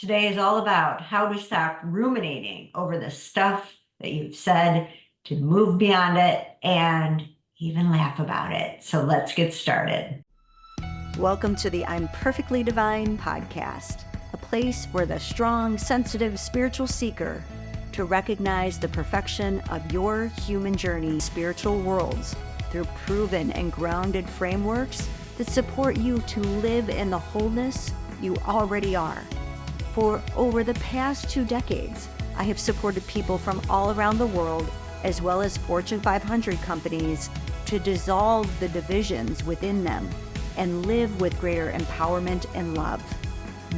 Today is all about how to stop ruminating over the stuff that you've said, to move beyond it, and even laugh about it. So let's get started. Welcome to the I'm Perfectly Divine podcast, a place for the strong, sensitive, spiritual seeker to recognize the perfection of your human journey, spiritual worlds, through proven and grounded frameworks that support you to live in the wholeness you already are. For over the past 2 decades, I have supported people from all around the world, as well as Fortune 500 companies, to dissolve the divisions within them and live with greater empowerment and love.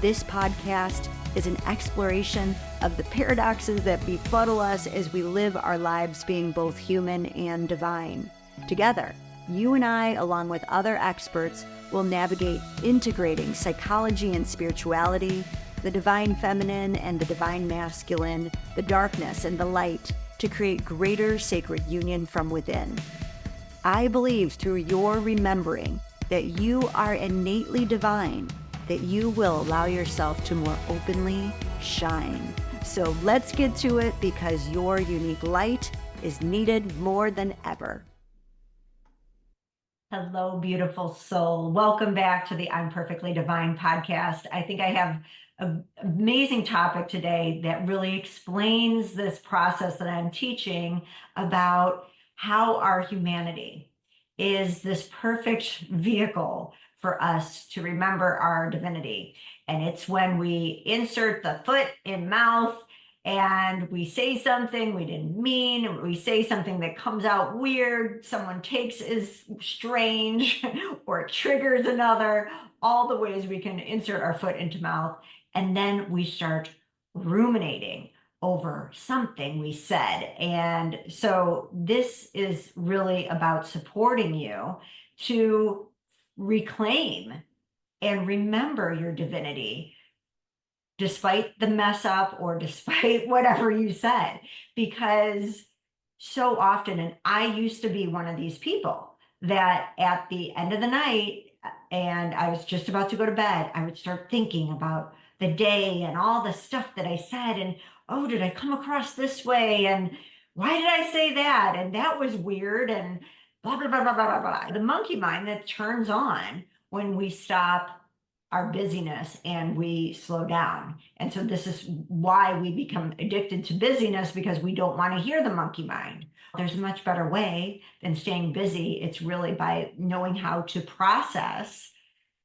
This podcast is an exploration of the paradoxes that befuddle us as we live our lives being both human and divine. Together, you and I, along with other experts, will navigate integrating psychology and spirituality, the divine feminine and the divine masculine, the darkness and the light, to create greater sacred union from within. I believe through your remembering that you are innately divine, that you will allow yourself to more openly shine. So let's get to it, because your unique light is needed more than ever. Hello, beautiful soul. Welcome back to the I'm Perfectly Divine podcast. I think I have an amazing topic today that really explains this process that I'm teaching about how our humanity is this perfect vehicle for us to remember our divinity. And it's when we insert the foot in mouth and we say something we didn't mean, we say something that comes out weird, someone takes as strange, or it triggers another, all the ways we can insert our foot into mouth. And then we start ruminating over something we said. And so this is really about supporting you to reclaim and remember your divinity, despite the mess up or despite whatever you said. Because so often, and I used to be one of these people that at the end of the night, and I was just about to go to bed, I would start thinking about the day and all the stuff that I said, and oh, did I come across this way? And why did I say that? And that was weird, and blah, blah, blah, blah, blah, blah, blah. The monkey mind that turns on when we stop our busyness and we slow down. And so this is why we become addicted to busyness, because we don't want to hear the monkey mind. There's a much better way than staying busy. It's really by knowing how to process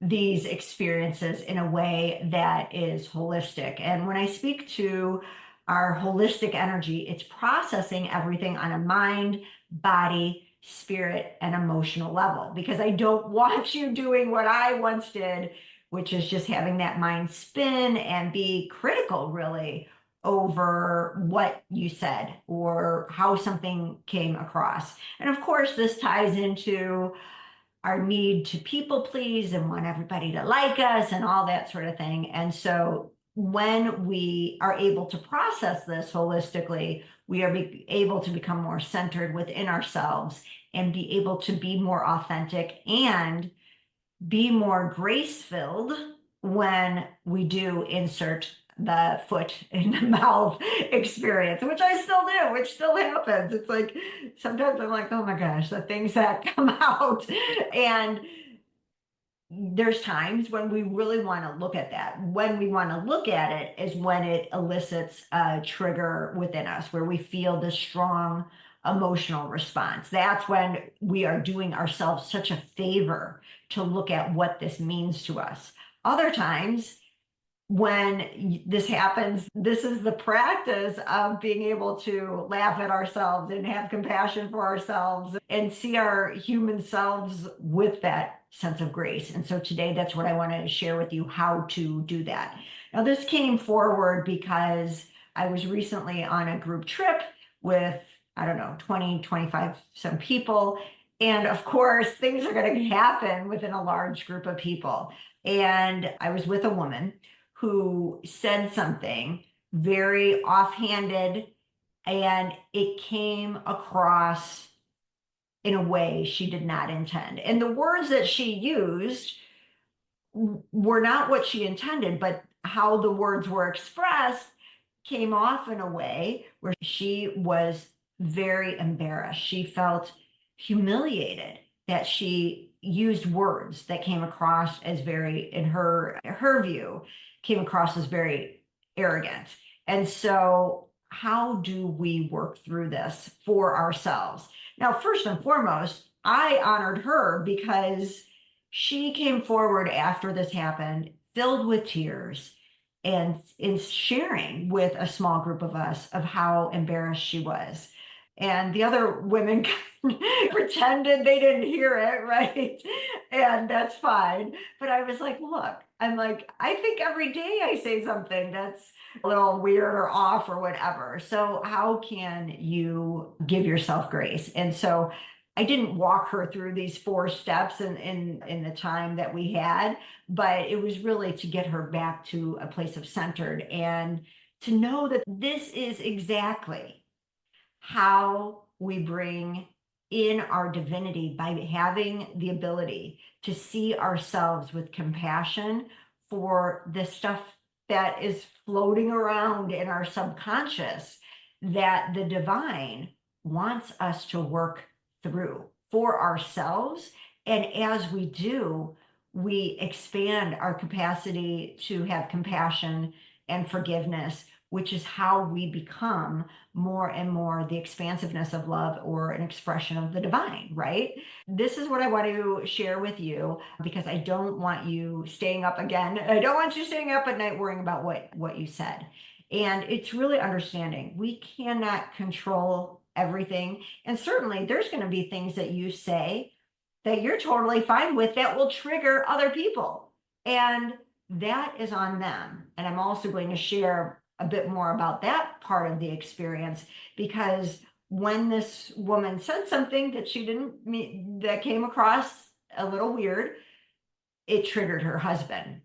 these experiences in a way that is holistic. And when I speak to our holistic energy, it's processing everything on a mind, body, spirit, and emotional level, because I don't want you doing what I once did, which is just having that mind spin and be critical, really, over what you said or how something came across. And of course, this ties into our need to people please and want everybody to like us and all that sort of thing. And so when we are able to process this holistically, we are able to become more centered within ourselves and be able to be more authentic and be more grace-filled when we do insert the foot in the mouth experience, which I still do, which still happens. It's like, sometimes I'm like, oh my gosh, the things that come out. And there's times when we really want to look at that. When we want to look at it is when it elicits a trigger within us, where we feel this strong emotional response. That's when we are doing ourselves such a favor to look at what this means to us. Other times, when this happens, this is the practice of being able to laugh at ourselves and have compassion for ourselves and see our human selves with that sense of grace. And so today, that's what I wanted to share with you, how to do that. Now, this came forward because I was recently on a group trip with, I don't know, 20, 25 some people. And of course, things are going to happen within a large group of people. And I was with a woman who said something very offhanded, and it came across in a way she did not intend. And the words that she used were not what she intended, but how the words were expressed came off in a way where she was very embarrassed. She felt humiliated that she used words that came across as very, in her view, came across as very arrogant. And so how do we work through this for ourselves? Now, first and foremost, I honored her because she came forward after this happened, filled with tears, and in sharing with a small group of us of how embarrassed she was. And the other women pretended they didn't hear it, right? And that's fine. But I was like, look, I'm like, I think every day I say something that's a little weird or off or whatever. So how can you give yourself grace? And so I didn't walk her through these 4 steps in the time that we had, but it was really to get her back to a place of centered and to know that this is exactly how we bring in our divinity by having the ability to see ourselves with compassion for the stuff that is floating around in our subconscious that the divine wants us to work through for ourselves. And as we do, we expand our capacity to have compassion and forgiveness, which is how we become more and more the expansiveness of love or an expression of the divine, right? This is what I want to share with you because I don't want you staying up again. I don't want you staying up at night worrying about what you said. And it's really understanding we cannot control everything. And certainly there's going to be things that you say that you're totally fine with that will trigger other people. And that is on them. And I'm also going to share a bit more about that part of the experience because when this woman said something that she didn't mean, that came across a little weird, it triggered her husband.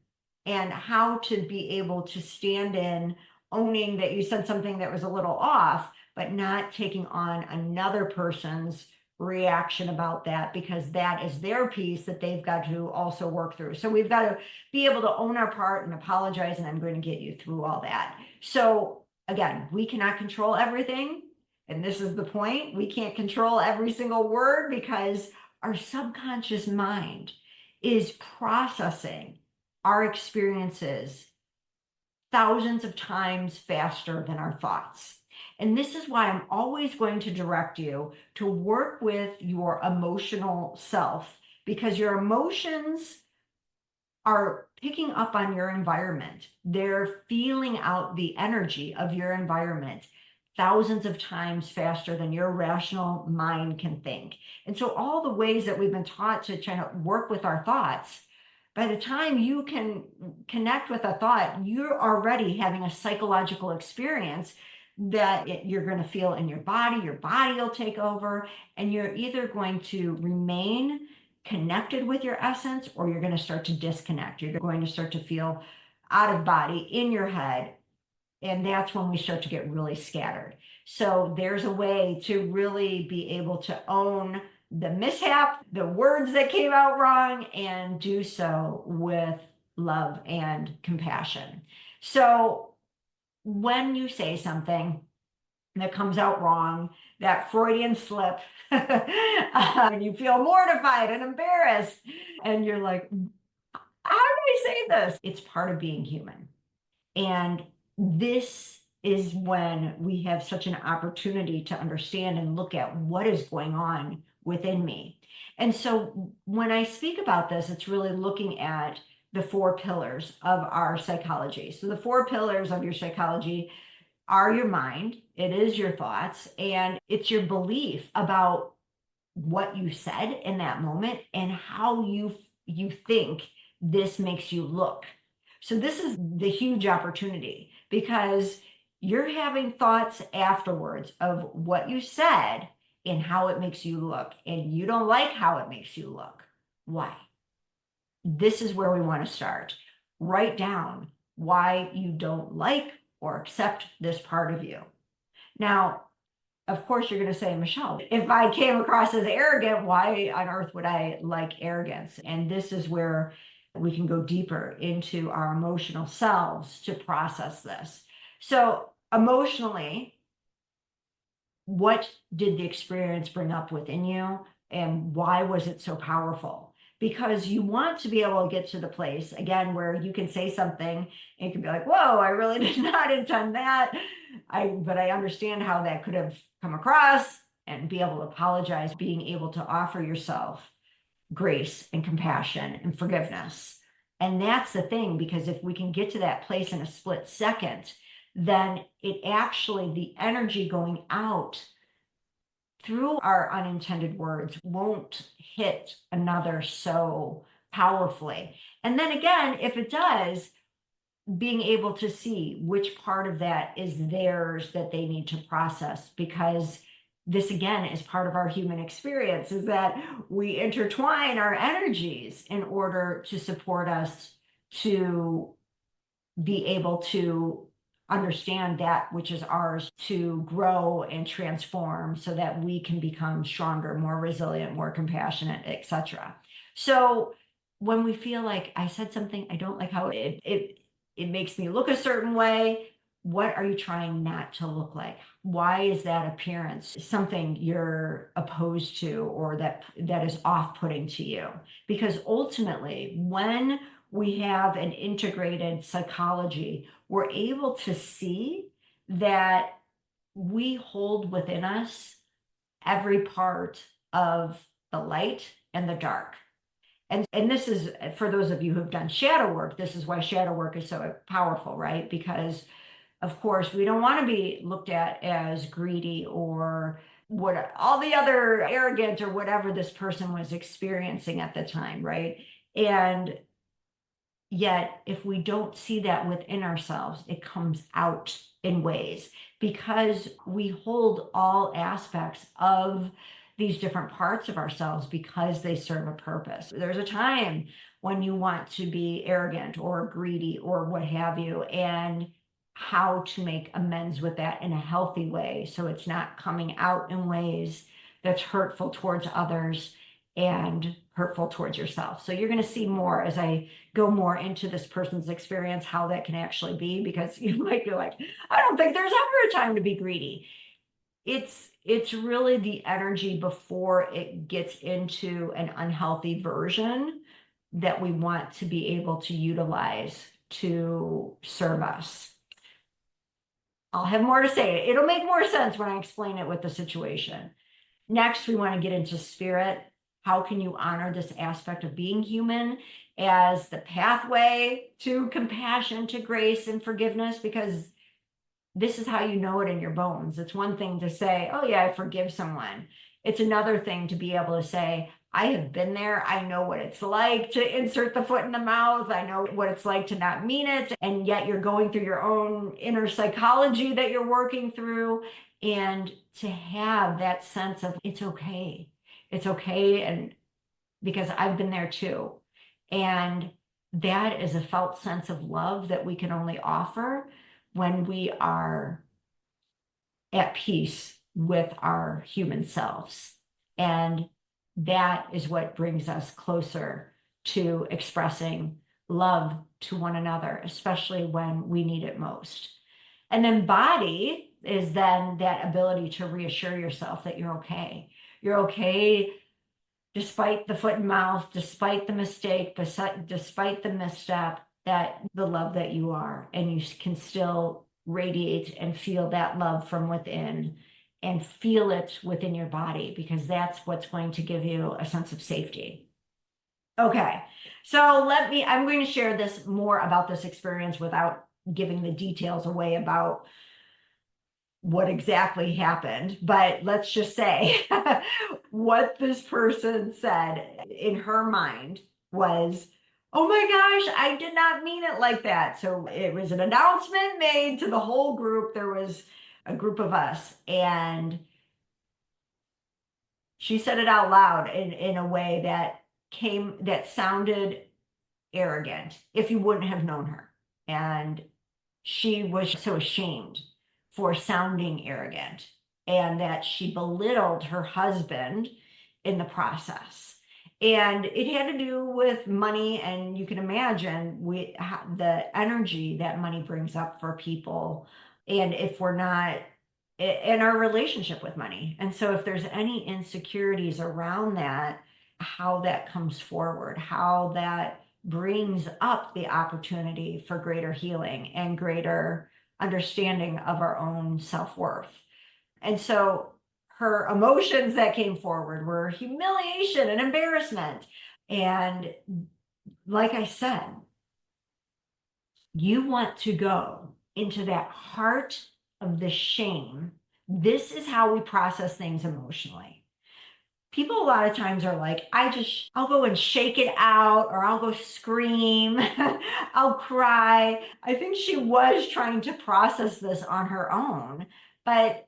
And how to be able to stand in owning that you said something that was a little off, but not taking on another person's reaction about that because that is their piece that they've got to also work through. So we've got to be able to own our part and apologize, and I'm going to get you through all that. So again, we cannot control everything. And this is the point. We can't control every single word because our subconscious mind is processing our experiences thousands of times faster than our thoughts. And this is why I'm always going to direct you to work with your emotional self because your emotions are picking up on your environment. They're feeling out the energy of your environment thousands of times faster than your rational mind can think. And so all the ways that we've been taught to try to work with our thoughts, by the time you can connect with a thought, you're already having a psychological experience that you're going to feel in your body will take over, and you're either going to remain connected with your essence or you're going to start to disconnect. You're going to start to feel out of body in your head. And that's when we start to get really scattered. So there's a way to really be able to own the mishap, the words that came out wrong, and do so with love and compassion. So when you say something that comes out wrong, that Freudian slip, and you feel mortified and embarrassed, and you're like, how did I say this? It's part of being human. And this is when we have such an opportunity to understand and look at what is going on within me. And so when I speak about this, it's really looking at the 4 pillars of our psychology. So the 4 pillars of your psychology are your mind, it is your thoughts, and it's your belief about what you said in that moment and how you think this makes you look. So this is the huge opportunity because you're having thoughts afterwards of what you said and how it makes you look, and you don't like how it makes you look. Why? This is where we want to start. Write down why you don't like or accept this part of you. Now, of course, you're going to say, Michelle, if I came across as arrogant, why on earth would I like arrogance? And this is where we can go deeper into our emotional selves to process this. So emotionally, what did the experience bring up within you, and why was it so powerful? Because you want to be able to get to the place again where you can say something and you can be like, whoa, I really did not intend that. But I understand how that could have come across, and be able to apologize, being able to offer yourself grace and compassion and forgiveness. And that's the thing, because if we can get to that place in a split second, then it actually, the energy going out through our unintended words won't hit another so powerfully. And then again, if it does, being able to see which part of that is theirs that they need to process, because this again is part of our human experience, is that we intertwine our energies in order to support us to be able to understand that which is ours, to grow and transform so that we can become stronger, more resilient, more compassionate, etc. So when we feel like I said something, I don't like how it makes me look a certain way, what are you trying not to look like? Why is that appearance something you're opposed to, or that is off-putting to you? Because ultimately, when we have an integrated psychology, we're able to see that we hold within us every part of the light and the dark. And this is, for those of you who've done shadow work, this is why shadow work is so powerful, right? Because of course, we don't want to be looked at as greedy or what all the other arrogant or whatever this person was experiencing at the time, right? And yet, if we don't see that within ourselves, it comes out in ways, because we hold all aspects of these different parts of ourselves because they serve a purpose. There's a time when you want to be arrogant or greedy or what have you, and how to make amends with that in a healthy way so it's not coming out in ways that's hurtful towards others and hurtful towards yourself. So you're going to see more as I go more into this person's experience, how that can actually be, because you might be like, I don't think there's ever a time to be greedy. It's really the energy before it gets into an unhealthy version that we want to be able to utilize to serve us. I'll have more to say. It'll make more sense when I explain it with the situation. Next, we want to get into spirit. How can you honor this aspect of being human as the pathway to compassion, to grace, and forgiveness? Because this is how you know it in your bones. It's one thing to say, oh yeah, I forgive someone. It's another thing to be able to say, I have been there. I know what it's like to insert the foot in the mouth. I know what it's like to not mean it. And yet you're going through your own inner psychology that you're working through. And to have that sense of it's okay. It's okay. And because I've been there too. And that is a felt sense of love that we can only offer when we are at peace with our human selves. And that is what brings us closer to expressing love to one another, especially when we need it most. And then body is then that ability to reassure yourself that you're okay. You're okay despite the foot and mouth, despite the mistake, despite the misstep, that the love that you are, and you can still radiate and feel that love from within and feel it within your body, because that's what's going to give you a sense of safety. Okay, so I'm going to share this more about this experience without giving the details away about what exactly happened, but let's just say what this person said in her mind was, oh my gosh, I did not mean it like that. So it was an announcement made to the whole group. There was a group of us, and she said it out loud in a way that sounded arrogant if you wouldn't have known her. And she was so ashamed for sounding arrogant, and that she belittled her husband in the process. And it had to do with money, and you can imagine the energy that money brings up for people, and if we're not in our relationship with money. And so if there's any insecurities around that, how that comes forward, how that brings up the opportunity for greater healing and greater understanding of our own self-worth. And so her emotions that came forward were humiliation and embarrassment. And like I said, you want to go into that heart of the shame. This is how we process things emotionally. People a lot of times are like, I'll go and shake it out, or I'll go scream, I'll cry. I think she was trying to process this on her own, but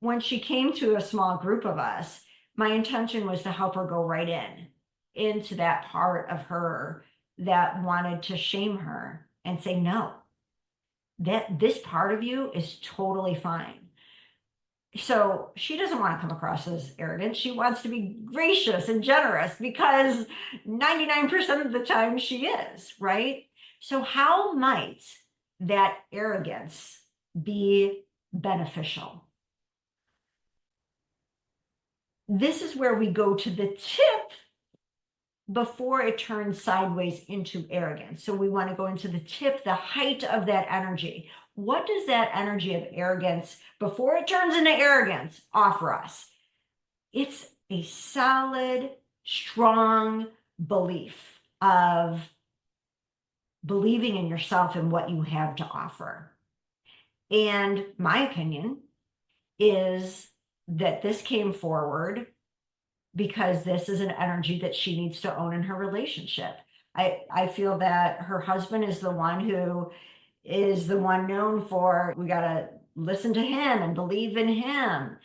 when she came to a small group of us, my intention was to help her go right into that part of her that wanted to shame her and say, no, that this part of you is totally fine. So she doesn't want to come across as arrogant. She wants to be gracious and generous because 99% of the time she is, right? So how might that arrogance be beneficial? This is where we go to the tip before it turns sideways into arrogance. So we want to go into the tip, the height of that energy. What does that energy of arrogance, before it turns into arrogance, offer us? It's a solid, strong belief of believing in yourself and what you have to offer. And my opinion is that this came forward because this is an energy that she needs to own in her relationship. I feel that her husband is the one who is the one known for, we got to listen to him and believe in him.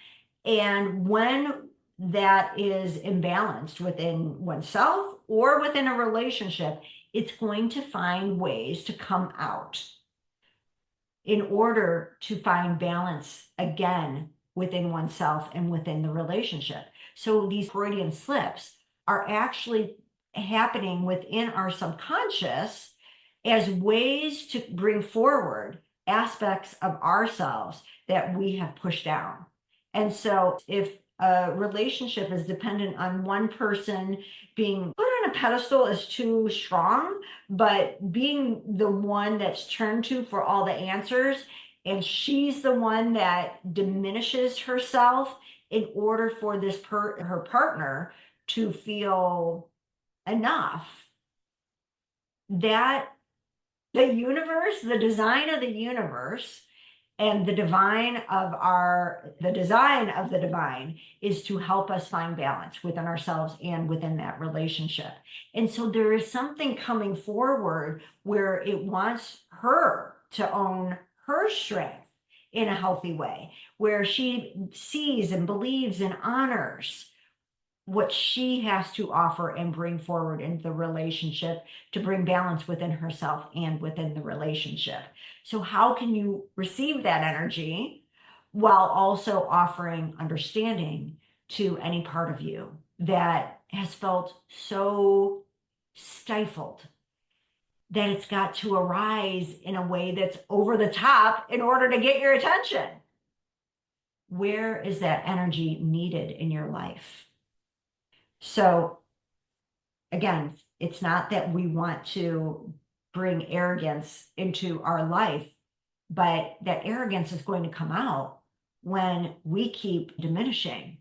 And when that is imbalanced within oneself or within a relationship, it's going to find ways to come out in order to find balance again within oneself and within the relationship. So these Freudian slips are actually happening within our subconscious as ways to bring forward aspects of ourselves that we have pushed down. And so if a relationship is dependent on one person being put on a pedestal is too strong, but being the one that's turned to for all the answers, and she's the one that diminishes herself in order for her partner to feel enough, that the universe, the design of the universe, and the design of the divine is to help us find balance within ourselves and within that relationship. And so there is something coming forward where it wants her to own her strength in a healthy way, where she sees and believes and honors what she has to offer and bring forward in the relationship to bring balance within herself and within the relationship. So how can you receive that energy while also offering understanding to any part of you that has felt so stifled that it's got to arise in a way that's over the top in order to get your attention? Where is that energy needed in your life? So again, it's not that we want to bring arrogance into our life, but that arrogance is going to come out when we keep diminishing.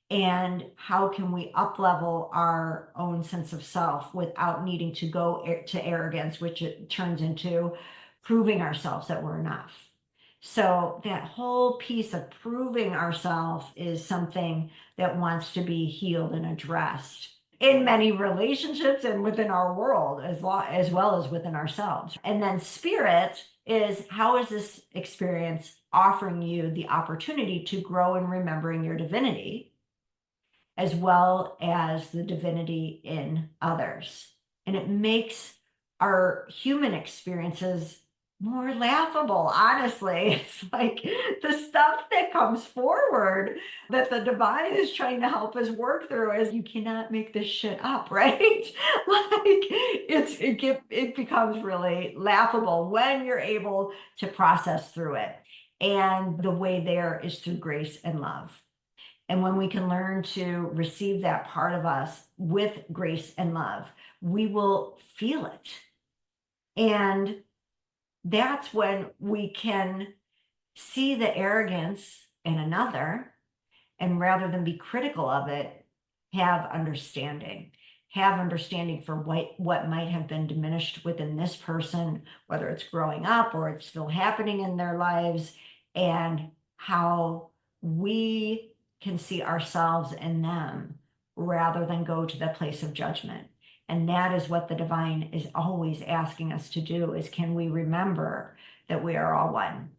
And how can we up level our own sense of self without needing to go to arrogance, which it turns into proving ourselves that we're enough. So that whole piece of proving ourselves is something that wants to be healed and addressed in many relationships and within our world as well as within ourselves. And then spirit is, how is this experience offering you the opportunity to grow in remembering your divinity as well as the divinity in others? And it makes our human experiences more laughable, honestly. It's like the stuff that comes forward that the divine is trying to help us work through is you cannot make this shit up, right? Like it becomes really laughable when you're able to process through it. And the way there is through grace and love. And when we can learn to receive that part of us with grace and love, we will feel it. And that's when we can see the arrogance in another, and rather than be critical of it, have understanding. Have understanding for what might have been diminished within this person, whether it's growing up or it's still happening in their lives, and how we can see ourselves in them rather than go to the place of judgment. And that is what the divine is always asking us to do, is can we remember that we are all one?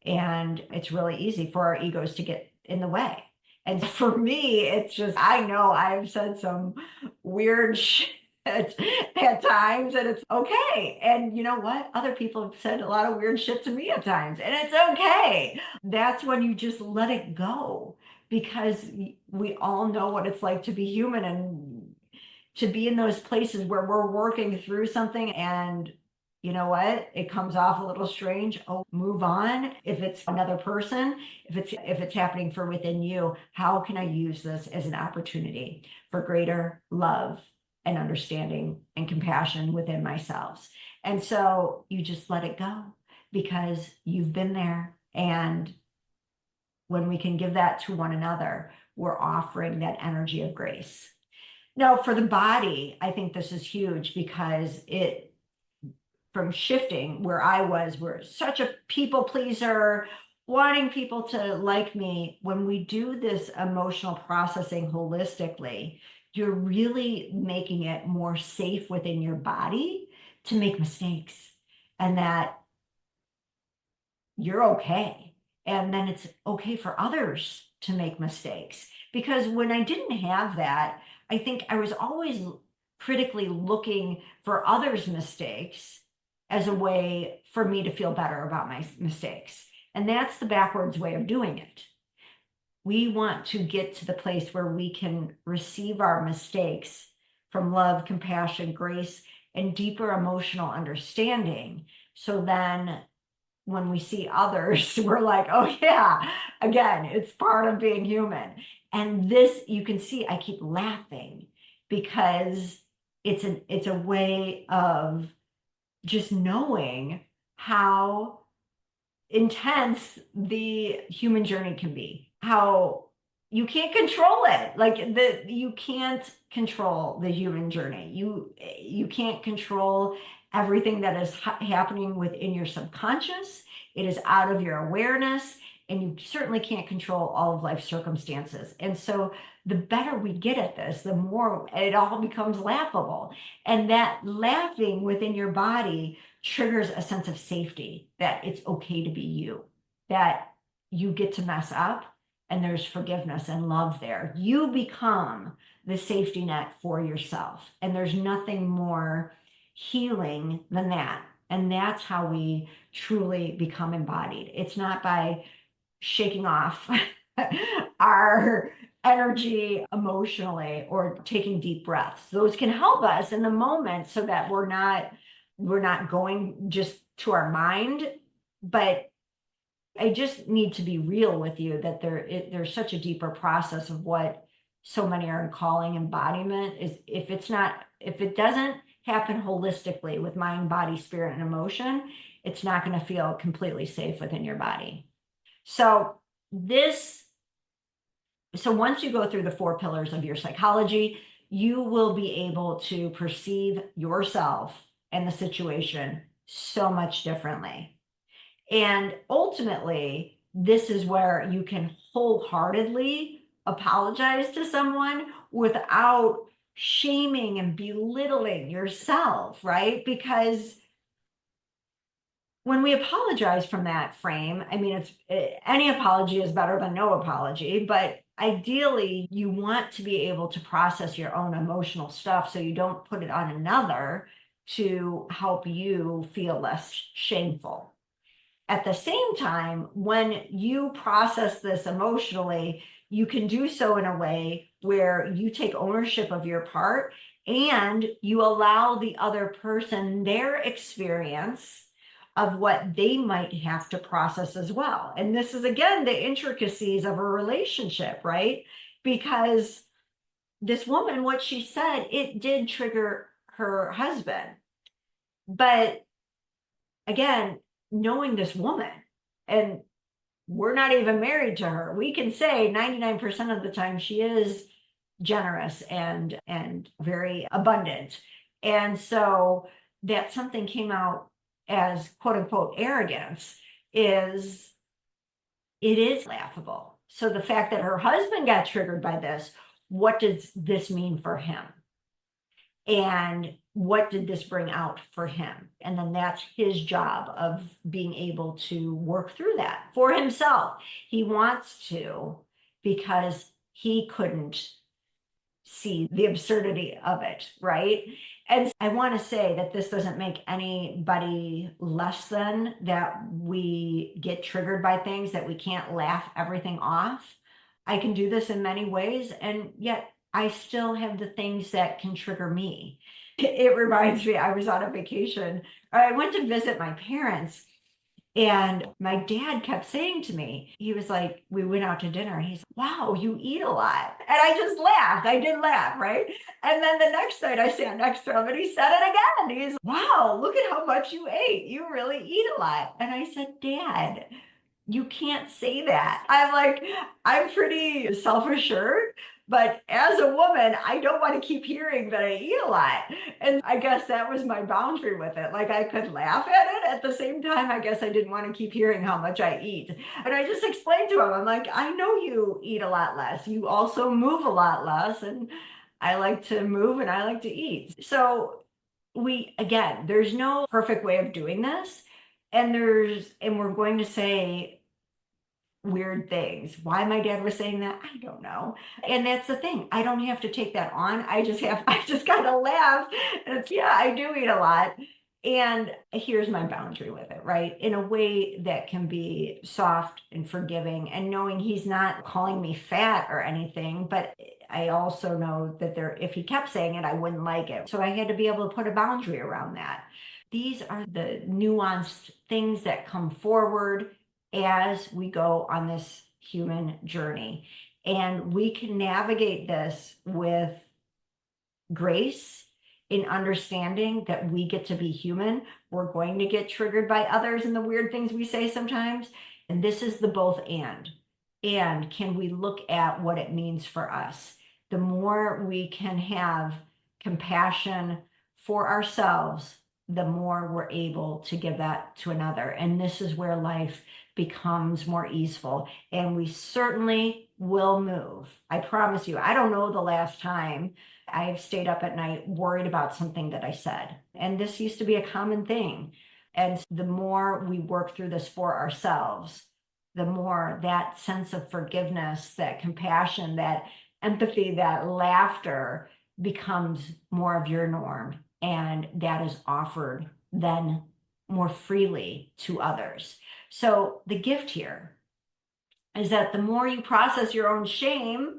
And it's really easy for our egos to get in the way. And for me, it's just, I know I've said some weird shit at times, and it's okay. And you know what? Other people have said a lot of weird shit to me at times, and it's okay. That's when you just let it go, because we all know what it's like to be human and to be in those places where we're working through something, and you know what? It comes off a little strange. Oh, move on. If it's another person, if it's happening for within you, how can I use this as an opportunity for greater love and understanding and compassion within myself? And so you just let it go because you've been there. And when we can give that to one another, we're offering that energy of grace. Now, for the body, I think this is huge because from shifting where I was, we're such a people pleaser, wanting people to like me. When we do this emotional processing holistically, you're really making it more safe within your body to make mistakes, and that you're okay. And then it's okay for others to make mistakes. Because when I didn't have that, I think I was always critically looking for others' mistakes as a way for me to feel better about my mistakes. And that's the backwards way of doing it. We want to get to the place where we can receive our mistakes from love, compassion, grace, and deeper emotional understanding. So then when we see others, we're like, oh yeah, again, it's part of being human. And this, you can see, I keep laughing because it's a way of just knowing how intense the human journey can be, how you can't control it. Like you can't control the human journey. You can't control everything that is happening within your subconscious. It is out of your awareness, and you certainly can't control all of life's circumstances. And so the better we get at this, the more it all becomes laughable. And that laughing within your body triggers a sense of safety, that it's okay to be you, that you get to mess up and there's forgiveness and love there. You become the safety net for yourself. And there's nothing more healing than that. And that's how we truly become embodied. It's not by shaking off our energy emotionally or taking deep breaths. Those can help us in the moment so that we're not going just to our mind. But I just need to be real with you that there's such a deeper process of what so many are calling embodiment. Is if it doesn't happen holistically with mind, body, spirit, and emotion, it's not going to feel completely safe within your body. So once you go through the 4 pillars of your psychology, you will be able to perceive yourself and the situation so much differently. And ultimately, this is where you can wholeheartedly apologize to someone without shaming and belittling yourself, right? Because when we apologize from that frame, I mean, any apology is better than no apology, but ideally you want to be able to process your own emotional stuff so you don't put it on another, to help you feel less shameful. At the same time, when you process this emotionally, you can do so in a way where you take ownership of your part and you allow the other person their experience of what they might have to process as well. And this is, again, the intricacies of a relationship, right? Because this woman, what she said, it did trigger her husband. But again, knowing this woman, and we're not even married to her, we can say 99% of the time she is generous and very abundant. And so that something came out as quote unquote arrogance is it is laughable. So the fact that her husband got triggered by this, what does this mean for him? And what did this bring out for him? And then that's his job of being able to work through that for himself. He wants to because he couldn't see the absurdity of it, right? And I want to say that this doesn't make anybody less than, that we get triggered by things, that we can't laugh everything off. I can do this in many ways, and yet I still have the things that can trigger me. It reminds me, I was on a vacation. I went to visit my parents, and my dad kept saying to me, he was like, we went out to dinner, and he's like, wow, you eat a lot. And I just laughed. I did laugh, right? And then the next night I sat next to him and he said it again. He's, wow, look at how much you ate. You really eat a lot. And I said, Dad, you can't say that. I'm like, I'm pretty self-assured, but as a woman, I don't want to keep hearing that I eat a lot. And I guess that was my boundary with it. Like I could laugh at it. At the same time, I guess I didn't want to keep hearing how much I eat. And I just explained to him, I'm like, I know you eat a lot less. You also move a lot less. And I like to move and I like to eat. So again, there's no perfect way of doing this. And we're going to say weird things. Why my dad was saying that, I don't know. And that's the thing. I don't have to take that on. I just gotta laugh. And it's, yeah, I do eat a lot. And here's my boundary with it, right? In a way that can be soft and forgiving, and knowing he's not calling me fat or anything, but I also know that if he kept saying it, I wouldn't like it. So I had to be able to put a boundary around that. These are the nuanced things that come forward as we go on this human journey. And we can navigate this with grace, in understanding that we get to be human. We're going to get triggered by others and the weird things we say sometimes. And this is the both and. And can we look at what it means for us? The more we can have compassion for ourselves, the more we're able to give that to another. And this is where life becomes more easeful. And we certainly will move. I promise you, I don't know the last time I've stayed up at night worried about something that I said. And this used to be a common thing. And the more we work through this for ourselves, the more that sense of forgiveness, that compassion, that empathy, that laughter becomes more of your norm. And that is offered then more freely to others. So the gift here is that the more you process your own shame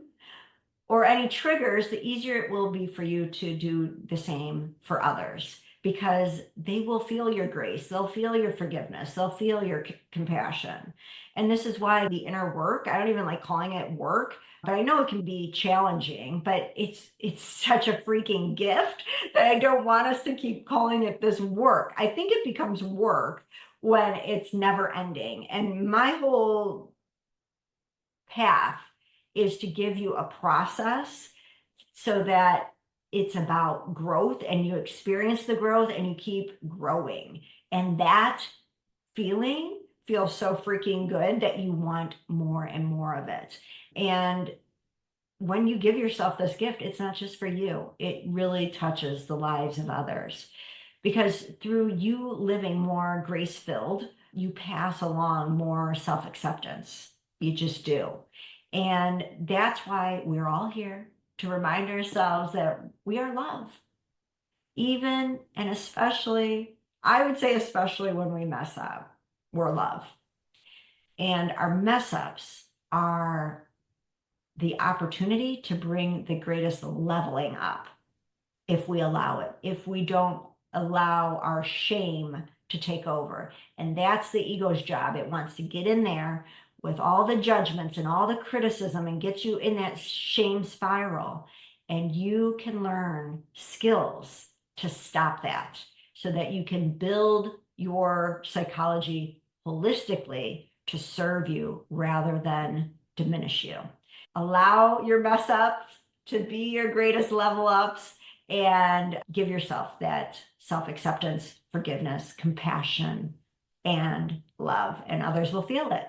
or any triggers, the easier it will be for you to do the same for others, because they will feel your grace, they'll feel your forgiveness, they'll feel your compassion. And this is why the inner work, I don't even like calling it work, but I know it can be challenging, but it's such a freaking gift that I don't want us to keep calling it this work. I think it becomes work when it's never ending. And my whole path is to give you a process so that it's about growth, and you experience the growth and you keep growing. And that feeling feels so freaking good that you want more and more of it. And when you give yourself this gift, it's not just for you, it really touches the lives of others. Because through you living more grace filled, you pass along more self acceptance. You just do. And that's why we're all here, to remind ourselves that we are love. even and especially, I would say especially when we mess up, we're love. And our mess ups are the opportunity to bring the greatest leveling up if we allow it, if we don't allow our shame to take over. And that's the ego's job. It wants to get in there with all the judgments and all the criticism and get you in that shame spiral. And you can learn skills to stop that so that you can build your psychology holistically to serve you rather than diminish you. Allow your mess ups to be your greatest level ups and give yourself that self-acceptance, forgiveness, compassion, and love, and others will feel it.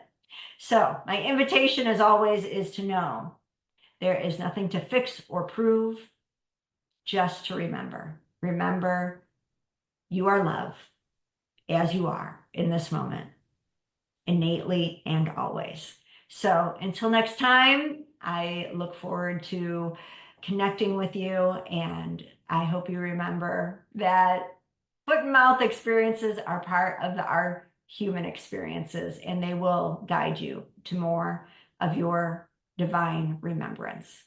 So my invitation, as always, is to know there is nothing to fix or prove, just to remember. Remember, you are love as you are in this moment, innately and always. So until next time, I look forward to connecting with you, and I hope you remember that foot and mouth experiences are part of our human experiences, and they will guide you to more of your divine remembrance.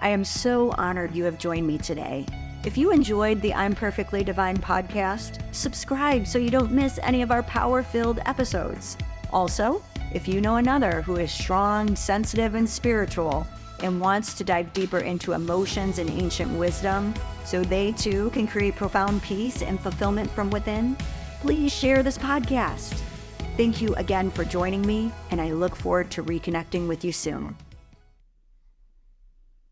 I am so honored you have joined me today. If you enjoyed the I'm Perfectly Divine podcast, subscribe so you don't miss any of our power-filled episodes. Also, if you know another who is strong, sensitive, and spiritual and wants to dive deeper into emotions and ancient wisdom so they too can create profound peace and fulfillment from within, please share this podcast. Thank you again for joining me, and I look forward to reconnecting with you soon.